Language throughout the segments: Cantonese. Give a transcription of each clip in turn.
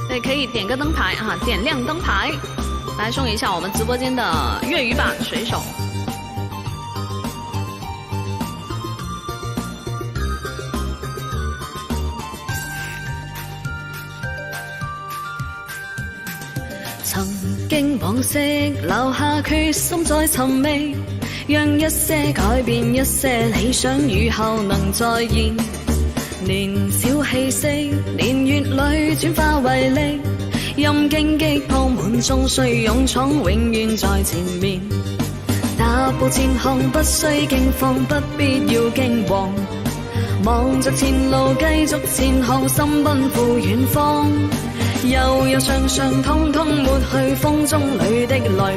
对，可以点个灯牌啊，点亮灯牌，来送一下我们直播间的粤语版水手。曾經往昔留下決心再尋覓，讓一些改變，一些理想雨後能再現。年少氣息，年月裏轉化為力，任荊棘鋪滿，終須勇闖，永遠在前面。踏步前行，不需驚慌，不必要驚惶，望着前路繼續前行，心奔赴遠方。悠悠上上，通通抹去風中裏的淚，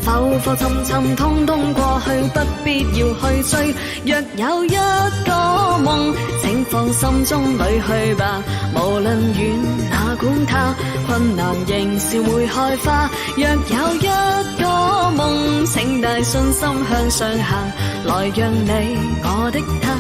浮浮沉沉，通通過去，不必要去追。若有一個夢，請放心中裏去吧，無論遠哪管它，困難仍是會開花。若有一個夢，請帶信心向上行，來讓你我的他。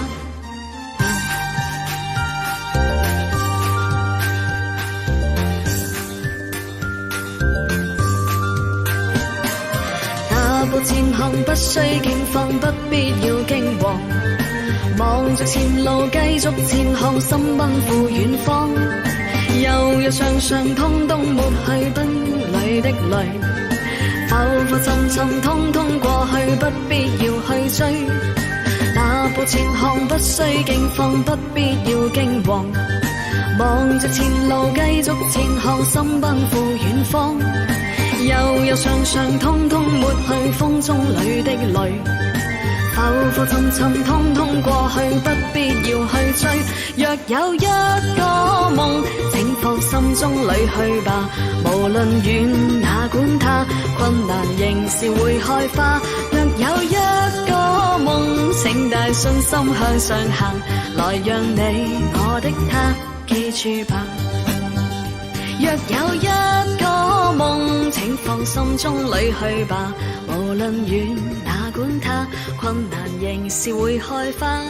前行不需驚慌，不必要驚惶，望着前路繼續前行，心奔赴遠方。悠悠上上，通通抹去奔裏的淚，浮浮沉沉，通通過去，不必要去追。踏步前行不需驚慌，不必要驚惶，望着前路繼續前行，心奔赴遠方。悠悠上上，通通抹去風中裏的淚，浮浮沉沉，通通過去，不必要去追。若有一個夢，請放心中裏去吧，無論遠哪管它，困難仍是會開花。若有一個夢，請帶信心向上行，來讓你我的他記住吧。若有一個夢，請放心中裏去吧，無論遠哪管它，困難仍是會開花。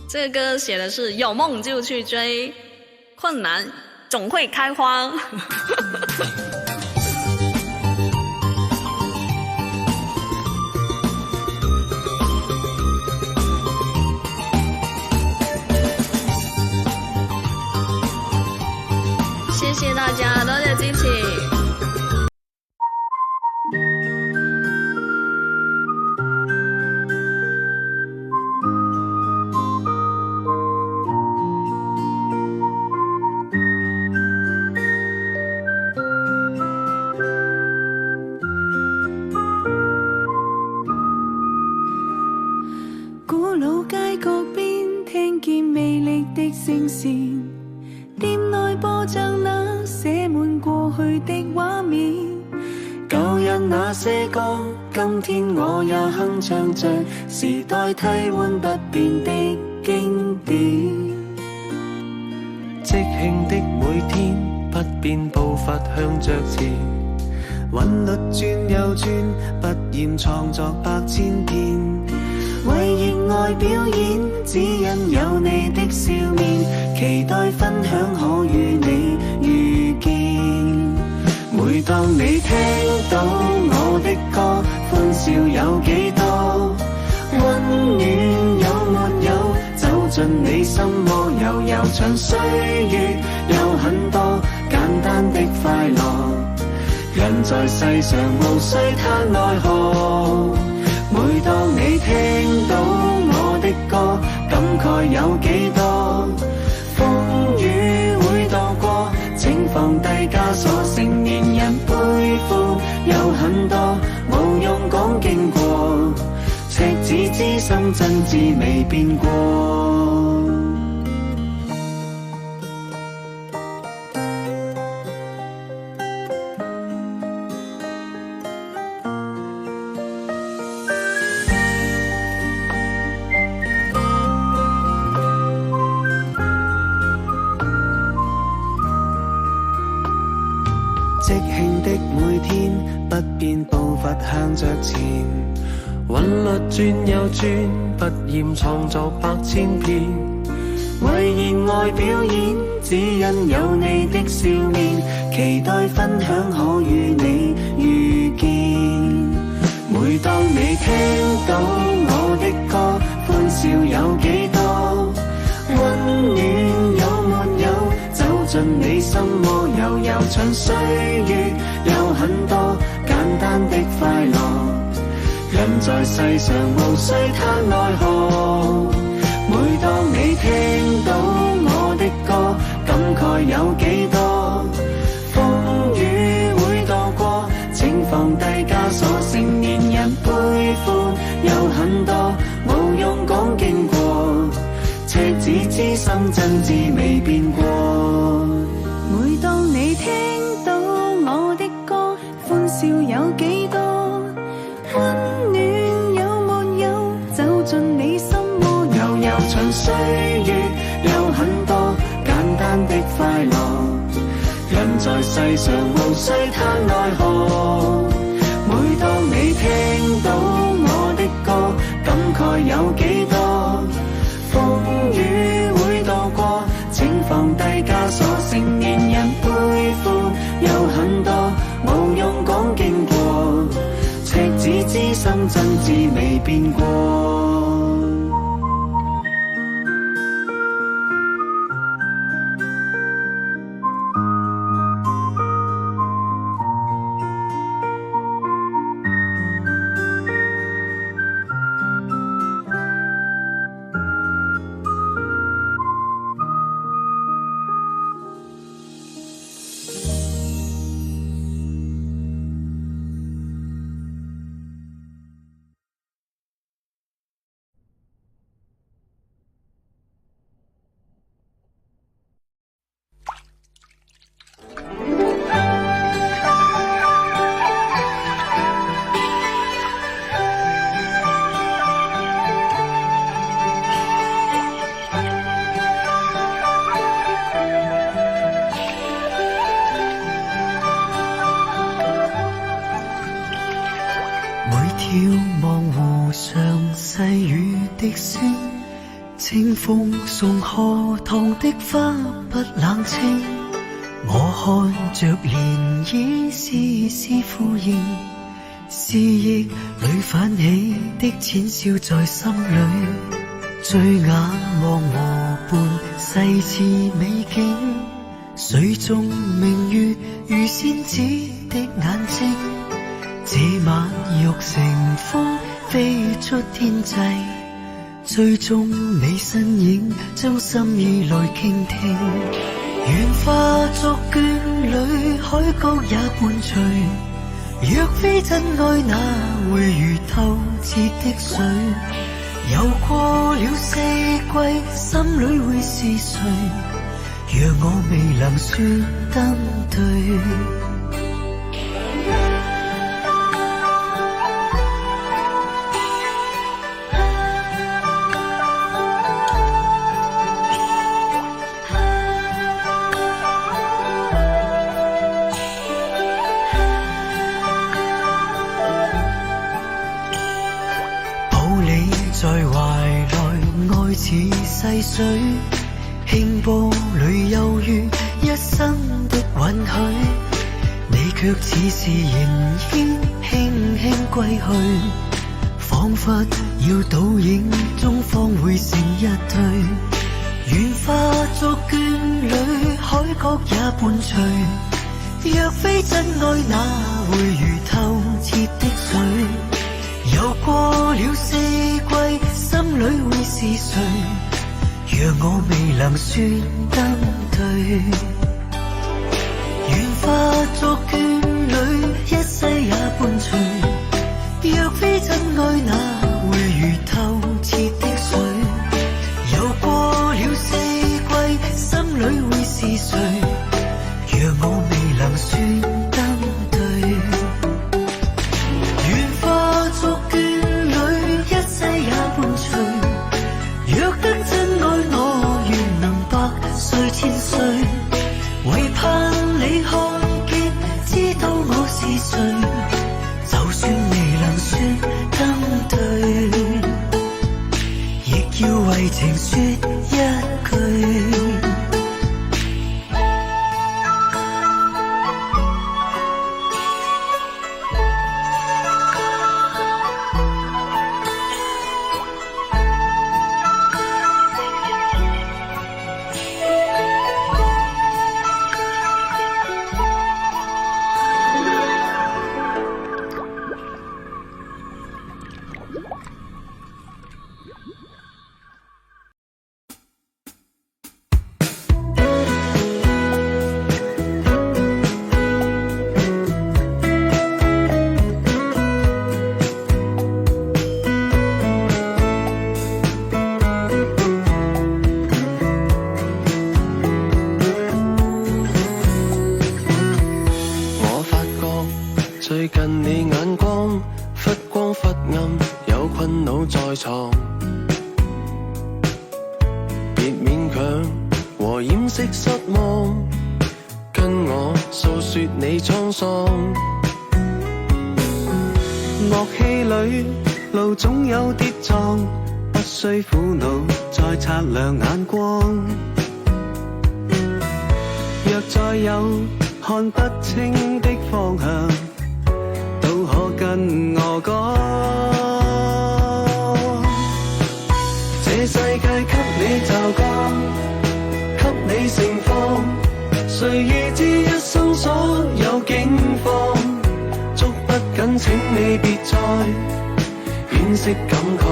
這個歌寫的是有夢就去追，困難總會開花。謝謝大家，多謝支持。古老街角邊，聽見美麗的聲線，店內播放那寫滿過去的畫面，舊日那些歌，今天我也哼唱着，時代替換不變的經典。即興的每天，不變步伐向着前，韻律轉又轉，不厭創作百千遍。為熱愛表演，只因有你的笑面，期待分享可與你遇見。每當你聽到我的歌，歡笑有幾多，溫暖有沒有，走進你心窩，悠悠長歲月有很多簡單的快樂，人在世上無需嘆奈何。每當你聽到我的歌，感慨有幾多，風雨會渡過，請放低枷鎖，成年人背負有很多，無用講經過，赤子之心真摯未變過。即興的每天，不變步伐向着前。韻律轉又轉，不厭創作百千篇。為熱愛表演，只因有你的笑面，期待分享可與你遇見。每當你聽到我的歌，歡笑有幾多，溫暖有沒有，走進你心窩，悠長歲月有很多簡單的快樂，人在世上無需嘆奈何。每當你聽到我的歌，感慨有幾多，風雨會渡過，請放低枷鎖，成年人背負有很多，無用講經過，赤子之心真摯未變過。每當你聽到我的歌，歡笑有幾多，溫暖有沒有，走進你心窩，悠長歲月有很多簡單的快樂，人在世上無需嘆奈何。每當你聽到我的歌，感慨有幾多，風雨會渡過，請放低枷鎖，成年人背負有很多，無用講經過，赤子之心真摯未變過。清風送荷塘的花不冷清，我看着漣漪絲絲呼應，思憶裏泛起的淺笑在心裏，醉眼望河畔細緻美景，水中明月如仙子的眼睛，這晚欲乘風飛出天際，追蹤你身影，將心意來傾聽。願化作眷侶，海角也伴隨。若非真愛，哪會如透徹的水？遊過了四季，心裏會是誰？若我未能說得對。在懷內，愛似細水，輕波裏有於一生的允許。你卻似是仍然輕輕歸去，彷彿要倒影中方會成一對。願化作眷侶，海角也伴隨。若非真愛，哪會如透徹的水？遊過了四季，心裏會是誰？若我未能說得對，願化作眷侶，一世也伴隨。若非真愛，哪會如透徹的水？遊過了四季，心裏會是誰？若我未能說得對，願化作眷侶，一世也伴隨。若得真愛，我願能百歲千歲。情說一句。最近你眼光忽光忽暗，有困惱在床，別勉強和掩飾失望，跟我訴說你滄桑。樂器裏路總有跌撞，不需苦惱再擦亮眼光。若再有看不清的方向，都可跟我講。這世界給你驟降，給你盛放，誰預知一生所有境況？捉不緊請你別再惋惜感慨，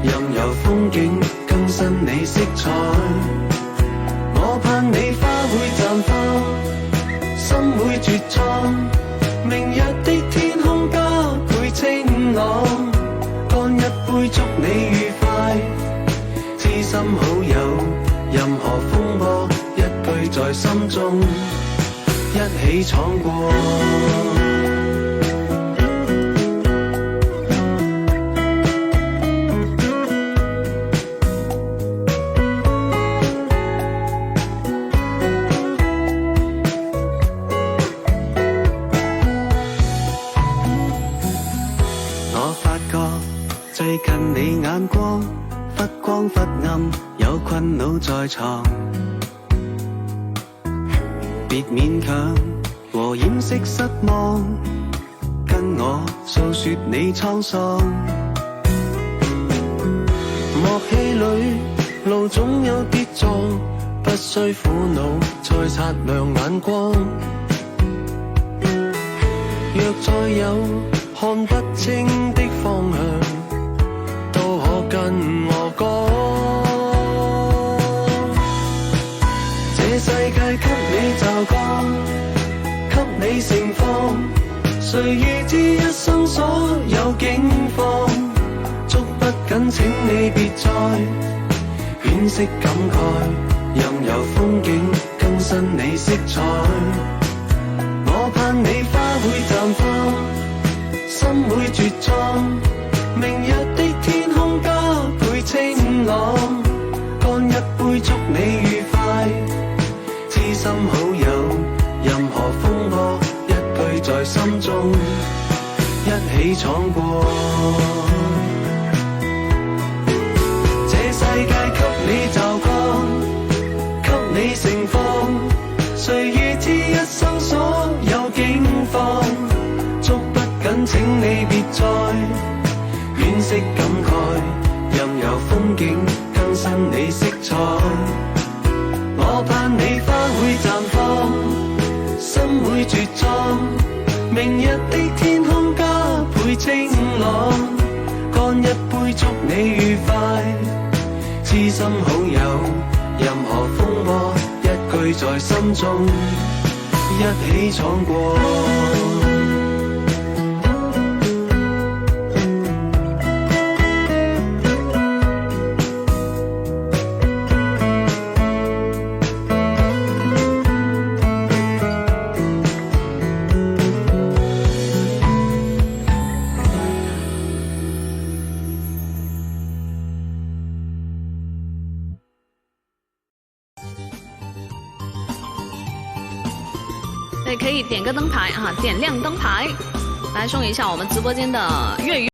任由風景更新你色彩。我盼你花會綻放，心會絕創，明日的天空加倍清朗，乾一杯祝你愉快，知心好友任何風波一句在心中，一起闖過。最近你眼光忽光忽暗，有困惱在床，別勉強和掩飾失望，跟我訴說你滄桑。樂器裏路總有跌撞，不需苦惱再擦亮眼光。若再有看不清的方向，都可跟我講。這世界給你驟降，給你盛放，誰預知一生所有境況？捉不緊請你別再惋惜感慨，任由風景更新你色彩。我盼你花會綻放，心會絕創，明日的天空加倍清朗，乾一杯祝你愉快，知心好友任何風波一句在心中，一起闖過。這世界給你驟降，給你盛放，誰預知一生所有境況？捉不緊請你別再惋惜感慨，任由風景更新你色彩。我盼你花會綻放，心會絕創，明日的天空加倍清朗，乾一杯祝你愉快，知心好友任何風波一句在心中，一起闖過。对，可以点个灯牌啊，点亮灯牌，来送一下我们直播间的粤语。